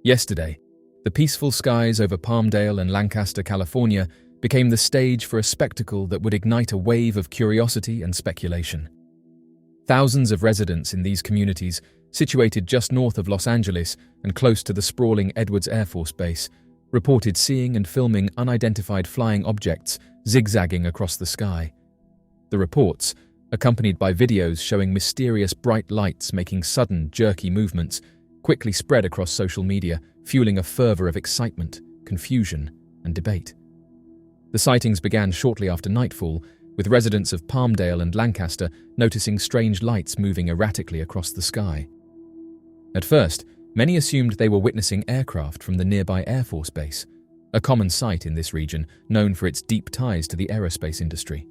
Yesterday, the peaceful skies over Palmdale and Lancaster, California, became the stage for a spectacle that would ignite a wave of curiosity and speculation. Thousands of residents in these communities, situated just north of Los Angeles and close to the sprawling Edwards Air Force Base, reported seeing and filming unidentified flying objects zigzagging across the sky. The reports, accompanied by videos showing mysterious bright lights making sudden, jerky movements, quickly spread across social media, fueling a fervor of excitement, confusion, and debate. The sightings began shortly after nightfall, with residents of Palmdale and Lancaster noticing strange lights moving erratically across the sky. At first, many assumed they were witnessing aircraft from the nearby Air Force Base, a common sight in this region known for its deep ties to the aerospace industry.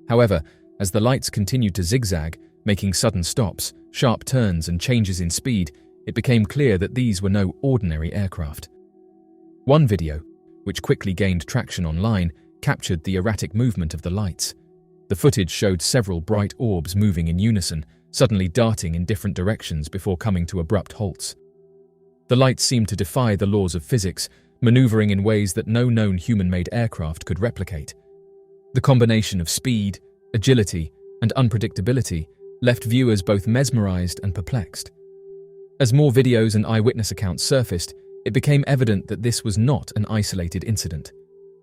However, as the lights continued to zigzag, making sudden stops, sharp turns, and changes in speed, it became clear that these were no ordinary aircraft. One video, which quickly gained traction online, captured the erratic movement of the lights. The footage showed several bright orbs moving in unison, suddenly darting in different directions before coming to abrupt halts. The lights seemed to defy the laws of physics, maneuvering in ways that no known human-made aircraft could replicate. The combination of speed, agility, and unpredictability left viewers both mesmerized and perplexed. As more videos and eyewitness accounts surfaced, it became evident that this was not an isolated incident.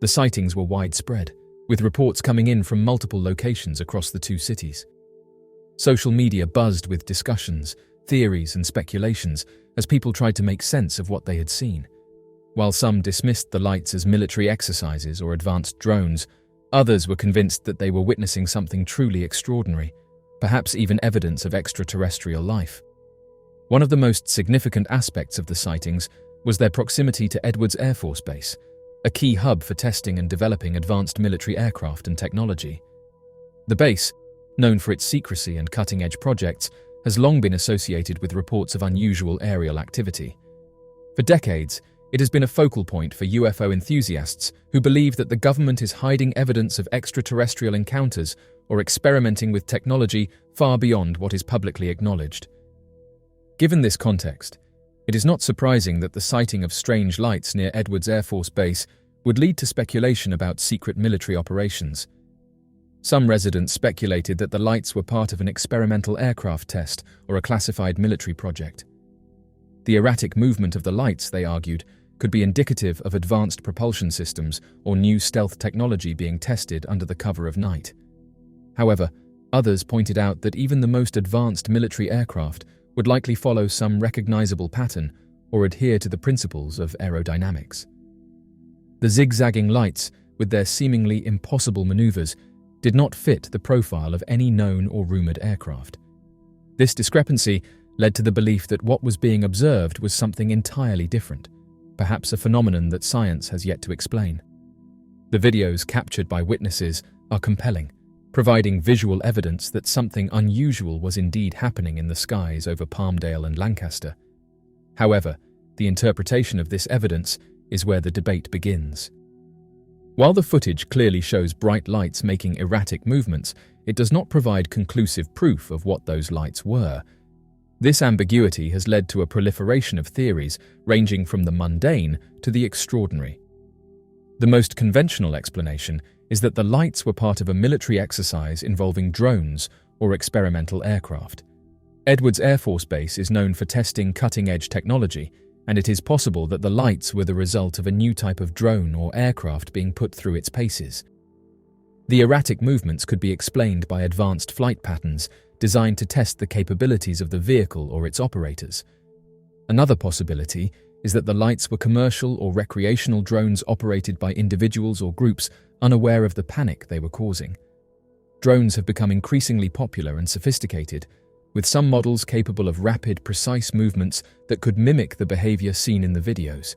The sightings were widespread, with reports coming in from multiple locations across the two cities. Social media buzzed with discussions, theories, and speculations as people tried to make sense of what they had seen. While some dismissed the lights as military exercises or advanced drones, others were convinced that they were witnessing something truly extraordinary, perhaps even evidence of extraterrestrial life. One of the most significant aspects of the sightings was their proximity to Edwards Air Force Base, a key hub for testing and developing advanced military aircraft and technology. The base, known for its secrecy and cutting-edge projects, has long been associated with reports of unusual aerial activity. For decades, it has been a focal point for UFO enthusiasts who believe that the government is hiding evidence of extraterrestrial encounters or experimenting with technology far beyond what is publicly acknowledged. Given this context, it is not surprising that the sighting of strange lights near Edwards Air Force Base would lead to speculation about secret military operations. Some residents speculated that the lights were part of an experimental aircraft test or a classified military project. The erratic movement of the lights, they argued, could be indicative of advanced propulsion systems or new stealth technology being tested under the cover of night. However, others pointed out that even the most advanced military aircraft would likely follow some recognizable pattern or adhere to the principles of aerodynamics. The zigzagging lights, with their seemingly impossible maneuvers, did not fit the profile of any known or rumored aircraft. This discrepancy led to the belief that what was being observed was something entirely different, perhaps a phenomenon that science has yet to explain. The videos captured by witnesses are compelling, providing visual evidence that something unusual was indeed happening in the skies over Palmdale and Lancaster. However, the interpretation of this evidence is where the debate begins. While the footage clearly shows bright lights making erratic movements, it does not provide conclusive proof of what those lights were. This ambiguity has led to a proliferation of theories ranging from the mundane to the extraordinary. The most conventional explanation is that the lights were part of a military exercise involving drones or experimental aircraft. Edwards Air Force Base is known for testing cutting-edge technology, and it is possible that the lights were the result of a new type of drone or aircraft being put through its paces. The erratic movements could be explained by advanced flight patterns designed to test the capabilities of the vehicle or its operators. Another possibility is that the lights were commercial or recreational drones operated by individuals or groups unaware of the panic they were causing. Drones have become increasingly popular and sophisticated, with some models capable of rapid, precise movements that could mimic the behavior seen in the videos.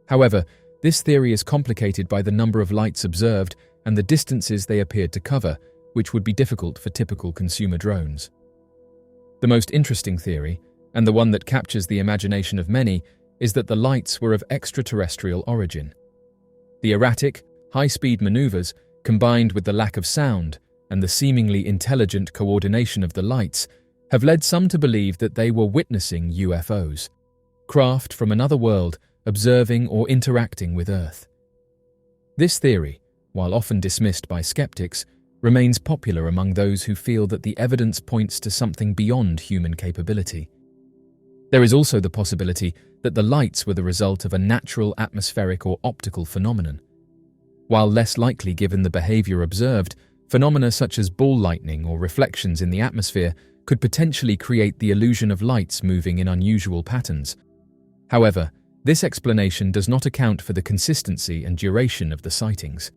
However, this theory is complicated by the number of lights observed and the distances they appeared to cover, which would be difficult for typical consumer drones. The most interesting theory, and the one that captures the imagination of many, is that the lights were of extraterrestrial origin. The erratic, high-speed maneuvers, combined with the lack of sound and the seemingly intelligent coordination of the lights, have led some to believe that they were witnessing UFOs. craft from another world observing or interacting with Earth. This theory, while often dismissed by skeptics, remains popular among those who feel that the evidence points to something beyond human capability. There is also the possibility that the lights were the result of a natural atmospheric or optical phenomenon. While less likely given the behavior observed, phenomena such as ball lightning or reflections in the atmosphere could potentially create the illusion of lights moving in unusual patterns. However, this explanation does not account for the consistency and duration of the sightings.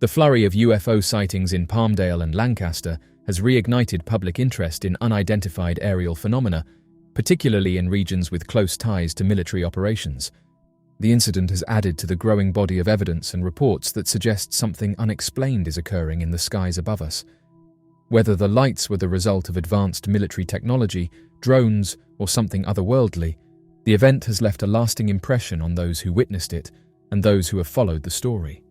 The flurry of UFO sightings in Palmdale and Lancaster has reignited public interest in unidentified aerial phenomena, particularly in regions with close ties to military operations. The incident has added to the growing body of evidence and reports that suggest something unexplained is occurring in the skies above us. Whether the lights were the result of advanced military technology, drones, or something otherworldly, the event has left a lasting impression on those who witnessed it and those who have followed the story.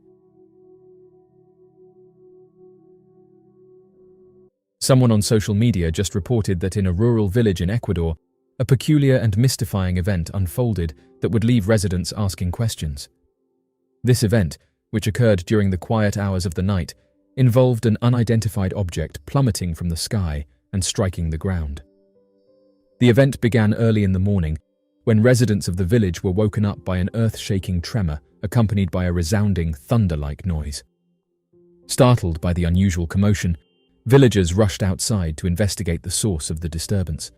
Someone on social media just reported that in a rural village in Ecuador, a peculiar and mystifying event unfolded that would leave residents asking questions. This event, which occurred during the quiet hours of the night, involved an unidentified object plummeting from the sky and striking the ground. The event began early in the morning, when residents of the village were woken up by an earth-shaking tremor accompanied by a resounding thunder-like noise. Startled by the unusual commotion, villagers rushed outside to investigate the source of the disturbance.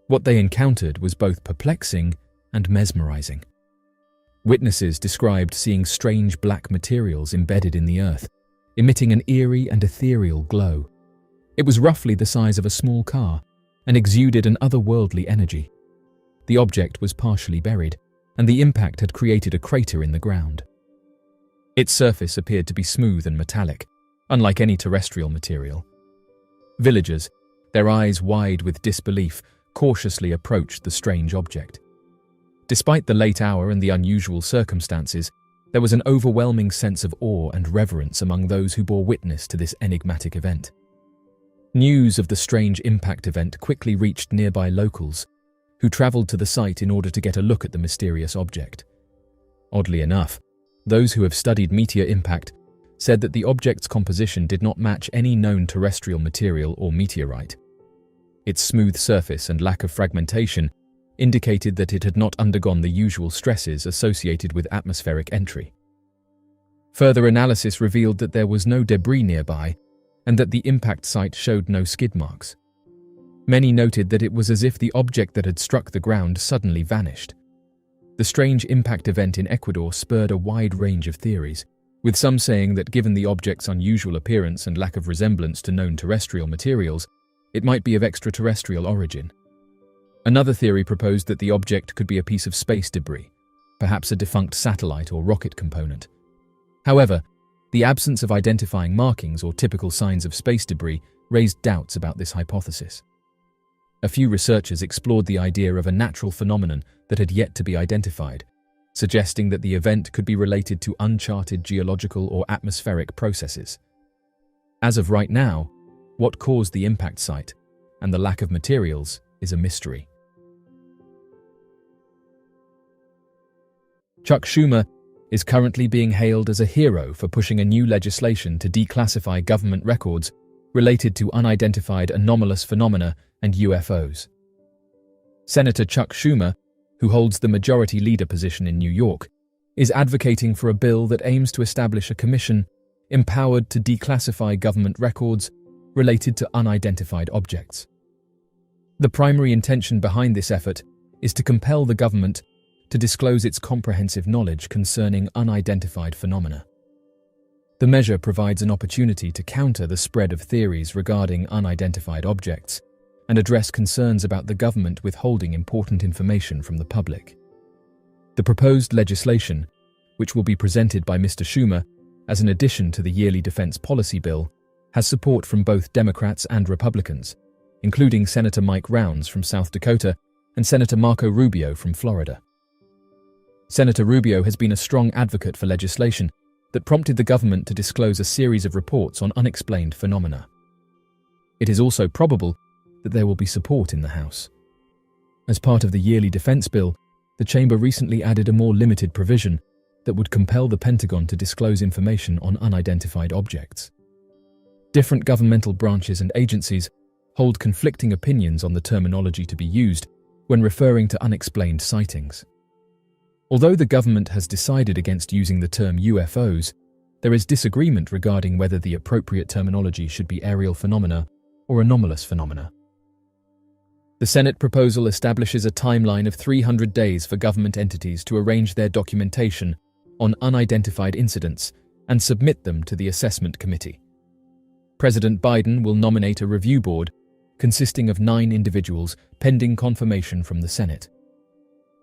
What they encountered was both perplexing and mesmerizing. Witnesses described seeing strange black materials embedded in the earth, emitting an eerie and ethereal glow. It was roughly the size of a small car and exuded an otherworldly energy. The object was partially buried, and the impact had created a crater in the ground. Its surface appeared to be smooth and metallic, unlike any terrestrial material. Villagers, their eyes wide with disbelief, cautiously approached the strange object. Despite the late hour and the unusual circumstances, there was an overwhelming sense of awe and reverence among those who bore witness to this enigmatic event. News of the strange impact event quickly reached nearby locals, who traveled to the site in order to get a look at the mysterious object. Oddly enough, those who have studied meteor impact said that the object's composition did not match any known terrestrial material or meteorite. Its smooth surface and lack of fragmentation indicated that it had not undergone the usual stresses associated with atmospheric entry. Further analysis revealed that there was no debris nearby and that the impact site showed no skid marks. Many noted that it was as if the object that had struck the ground suddenly vanished. The strange impact event in Ecuador spurred a wide range of theories, with some saying that given the object's unusual appearance and lack of resemblance to known terrestrial materials, it might be of extraterrestrial origin. Another theory proposed that the object could be a piece of space debris, perhaps a defunct satellite or rocket component. However, the absence of identifying markings or typical signs of space debris raised doubts about this hypothesis. A few researchers explored the idea of a natural phenomenon that had yet to be identified, suggesting that the event could be related to uncharted geological or atmospheric processes. As of right now, what caused the impact site and the lack of materials is a mystery. Chuck Schumer is currently being hailed as a hero for pushing a new legislation to declassify government records related to unidentified anomalous phenomena and UFOs. Senator Chuck Schumer, who holds the majority leader position in New York, is advocating for a bill that aims to establish a commission empowered to declassify government records related to unidentified objects. The primary intention behind this effort is to compel the government to disclose its comprehensive knowledge concerning unidentified phenomena. The measure provides an opportunity to counter the spread of theories regarding unidentified objects and address concerns about the government withholding important information from the public. The proposed legislation, which will be presented by Mr. Schumer as an addition to the yearly defense policy bill, has support from both Democrats and Republicans, including Senator Mike Rounds from South Dakota and Senator Marco Rubio from Florida. Senator Rubio has been a strong advocate for legislation that prompted the government to disclose a series of reports on unexplained phenomena. It is also probable that there will be support in the House. As part of the yearly defense bill, the chamber recently added a more limited provision that would compel the Pentagon to disclose information on unidentified objects. Different governmental branches and agencies hold conflicting opinions on the terminology to be used when referring to unexplained sightings. Although the government has decided against using the term UFOs, there is disagreement regarding whether the appropriate terminology should be aerial phenomena or anomalous phenomena. The Senate proposal establishes a timeline of 300 days for government entities to arrange their documentation on unidentified incidents and submit them to the assessment committee. President Biden will nominate a review board consisting of 9 individuals pending confirmation from the Senate.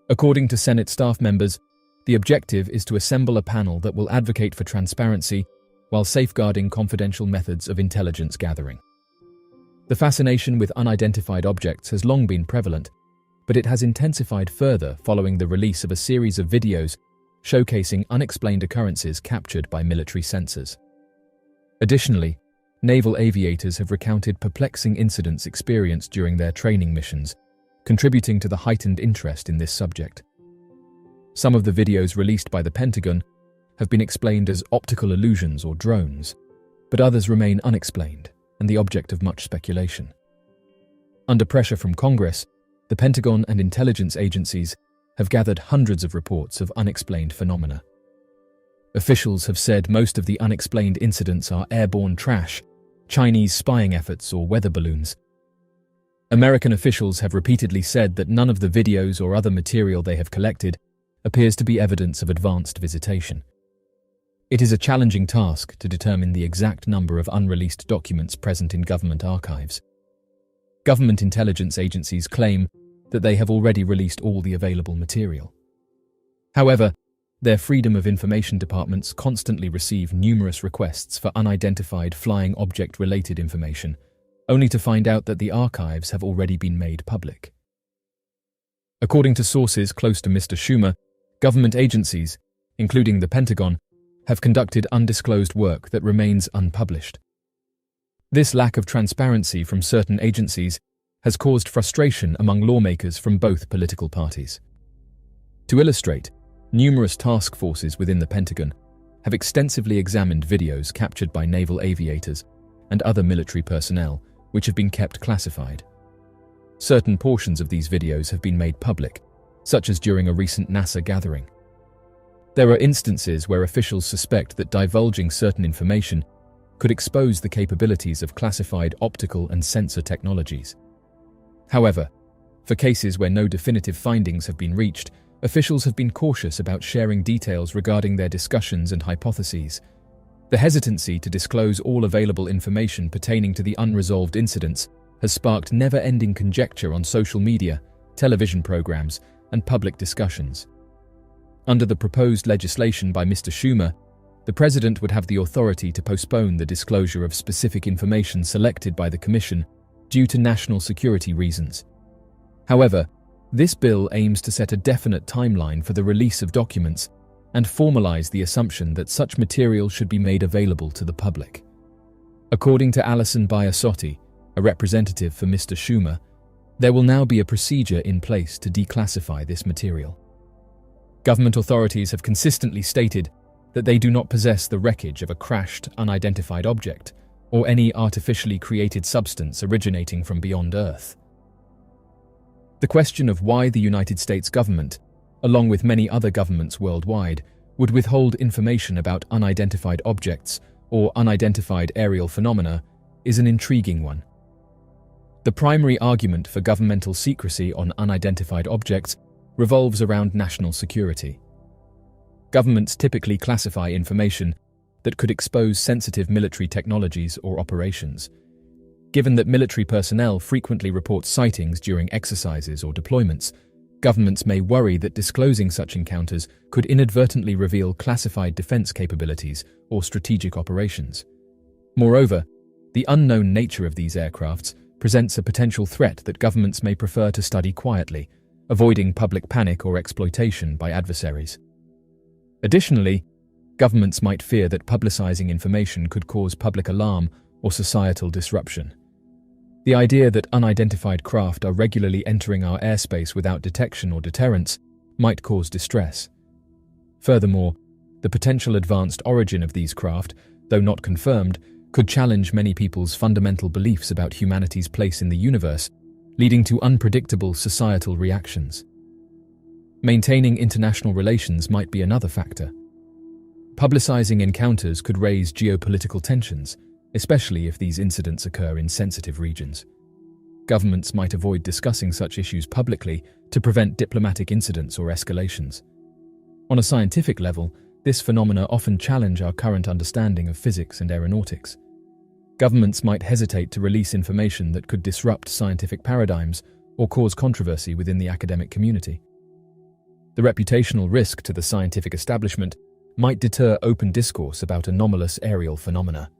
According to Senate staff members, the objective is to assemble a panel that will advocate for transparency while safeguarding confidential methods of intelligence gathering. The fascination with unidentified objects has long been prevalent, but it has intensified further following the release of a series of videos showcasing unexplained occurrences captured by military sensors. Additionally, naval aviators have recounted perplexing incidents experienced during their training missions, contributing to the heightened interest in this subject. Some of the videos released by the Pentagon have been explained as optical illusions or drones, but others remain unexplained and the object of much speculation. Under pressure from Congress, the Pentagon and intelligence agencies have gathered hundreds of reports of unexplained phenomena. Officials have said most of the unexplained incidents are airborne trash, Chinese spying efforts, or weather balloons. American officials have repeatedly said that none of the videos or other material they have collected appears to be evidence of advanced visitation. It is a challenging task to determine the exact number of unreleased documents present in government archives. Government intelligence agencies claim that they have already released all the available material. However, their Freedom of Information departments constantly receive numerous requests for unidentified flying object-related information, only to find out that the archives have already been made public. According to sources close to Mr. Schumer, government agencies, including the Pentagon, have conducted undisclosed work that remains unpublished. This lack of transparency from certain agencies has caused frustration among lawmakers from both political parties. To illustrate, numerous task forces within the Pentagon have extensively examined videos captured by naval aviators and other military personnel, which have been kept classified. Certain portions of these videos have been made public, such as during a recent NASA gathering. There are instances where officials suspect that divulging certain information could expose the capabilities of classified optical and sensor technologies. However, for cases where no definitive findings have been reached, officials have been cautious about sharing details regarding their discussions and hypotheses. The hesitancy to disclose all available information pertaining to the unresolved incidents has sparked never-ending conjecture on social media, television programs, and public discussions. Under the proposed legislation by Mr. Schumer, the President would have the authority to postpone the disclosure of specific information selected by the Commission due to national security reasons. However, this bill aims to set a definite timeline for the release of documents and formalize the assumption that such material should be made available to the public. According to Alison Biasotti, a representative for Mr. Schumer, there will now be a procedure in place to declassify this material. Government authorities have consistently stated that they do not possess the wreckage of a crashed, unidentified object or any artificially created substance originating from beyond Earth. The question of why the United States government, along with many other governments worldwide, would withhold information about unidentified objects or unidentified aerial phenomena is an intriguing one. The primary argument for governmental secrecy on unidentified objects revolves around national security. Governments typically classify information that could expose sensitive military technologies or operations. Given that military personnel frequently report sightings during exercises or deployments, governments may worry that disclosing such encounters could inadvertently reveal classified defense capabilities or strategic operations. Moreover, the unknown nature of these aircrafts presents a potential threat that governments may prefer to study quietly, avoiding public panic or exploitation by adversaries. Additionally, governments might fear that publicizing information could cause public alarm or societal disruption. The idea that unidentified craft are regularly entering our airspace without detection or deterrence might cause distress. Furthermore, the potential advanced origin of these craft, though not confirmed, could challenge many people's fundamental beliefs about humanity's place in the universe, leading to unpredictable societal reactions. Maintaining international relations might be another factor. Publicizing encounters could raise geopolitical tensions, especially if these incidents occur in sensitive regions. Governments might avoid discussing such issues publicly to prevent diplomatic incidents or escalations. On a scientific level, this phenomena often challenge our current understanding of physics and aeronautics. Governments might hesitate to release information that could disrupt scientific paradigms or cause controversy within the academic community. The reputational risk to the scientific establishment might deter open discourse about anomalous aerial phenomena.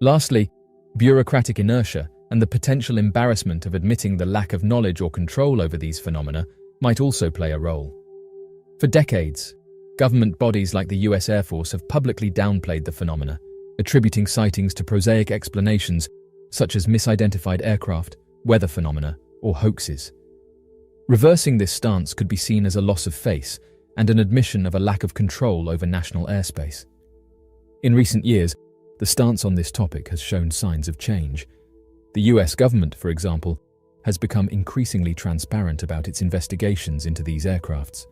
Lastly, bureaucratic inertia and the potential embarrassment of admitting the lack of knowledge or control over these phenomena might also play a role. For decades, government bodies like the US Air Force have publicly downplayed the phenomena, attributing sightings to prosaic explanations such as misidentified aircraft, weather phenomena, or hoaxes. Reversing this stance could be seen as a loss of face and an admission of a lack of control over national airspace. In recent years, the stance on this topic has shown signs of change. The US government, for example, has become increasingly transparent about its investigations into these aircrafts.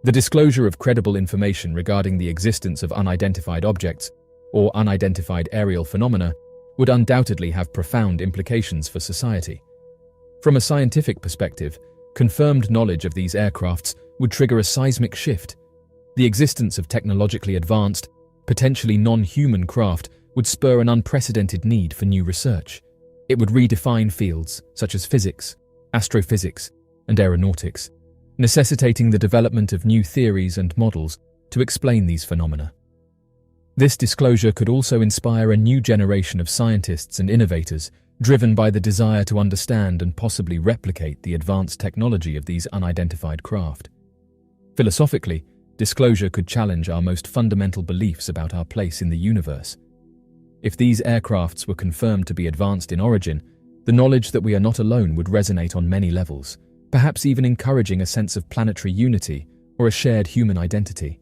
The disclosure of credible information regarding the existence of unidentified objects or unidentified aerial phenomena would undoubtedly have profound implications for society. From a scientific perspective, confirmed knowledge of these aircrafts would trigger a seismic shift. The existence of technologically advanced, potentially non-human craft would spur an unprecedented need for new research. It would redefine fields such as physics, astrophysics, and aeronautics, necessitating the development of new theories and models to explain these phenomena. This disclosure could also inspire a new generation of scientists and innovators driven by the desire to understand and possibly replicate the advanced technology of these unidentified craft. Philosophically, disclosure could challenge our most fundamental beliefs about our place in the universe. If these aircrafts were confirmed to be advanced in origin, the knowledge that we are not alone would resonate on many levels, perhaps even encouraging a sense of planetary unity or a shared human identity.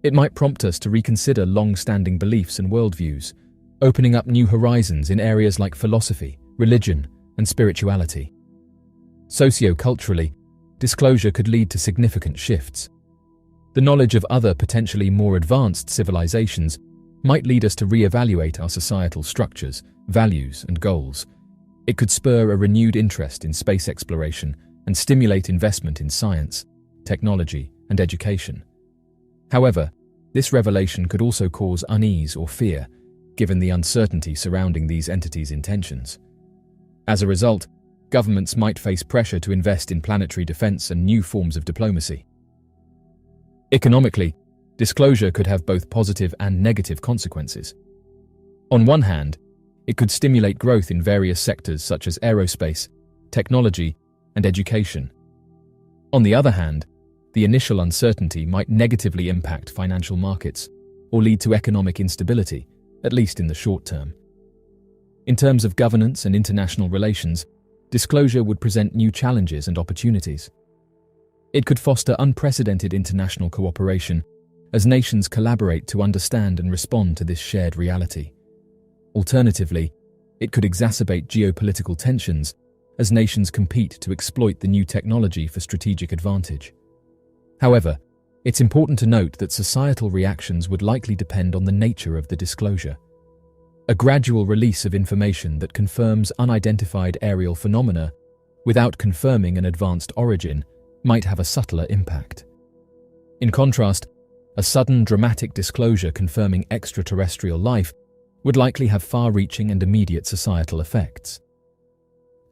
It might prompt us to reconsider long-standing beliefs and worldviews, opening up new horizons in areas like philosophy, religion, and spirituality. Socio-culturally, disclosure could lead to significant shifts. The knowledge of other potentially more advanced civilizations might lead us to re-evaluate our societal structures, values, and goals. It could spur a renewed interest in space exploration and stimulate investment in science, technology, and education. However, this revelation could also cause unease or fear, given the uncertainty surrounding these entities' intentions. As a result, governments might face pressure to invest in planetary defense and new forms of diplomacy. Economically, disclosure could have both positive and negative consequences. On one hand, it could stimulate growth in various sectors such as aerospace, technology, and education. On the other hand, the initial uncertainty might negatively impact financial markets or lead to economic instability, at least in the short term. In terms of governance and international relations, disclosure would present new challenges and opportunities. It could foster unprecedented international cooperation as nations collaborate to understand and respond to this shared reality. Alternatively, it could exacerbate geopolitical tensions as nations compete to exploit the new technology for strategic advantage. However, it's important to note that societal reactions would likely depend on the nature of the disclosure. A gradual release of information that confirms unidentified aerial phenomena without confirming an advanced origin might have a subtler impact. In contrast, a sudden dramatic disclosure confirming extraterrestrial life would likely have far-reaching and immediate societal effects.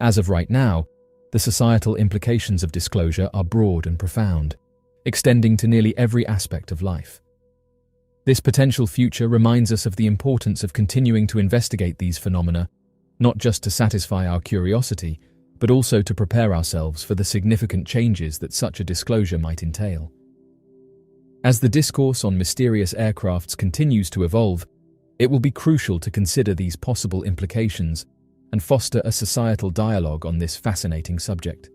As of right now, the societal implications of disclosure are broad and profound, extending to nearly every aspect of life. This potential future reminds us of the importance of continuing to investigate these phenomena, not just to satisfy our curiosity, but also to prepare ourselves for the significant changes that such a disclosure might entail. As the discourse on mysterious aircrafts continues to evolve, It will be crucial to consider these possible implications and foster a societal dialogue on this fascinating subject.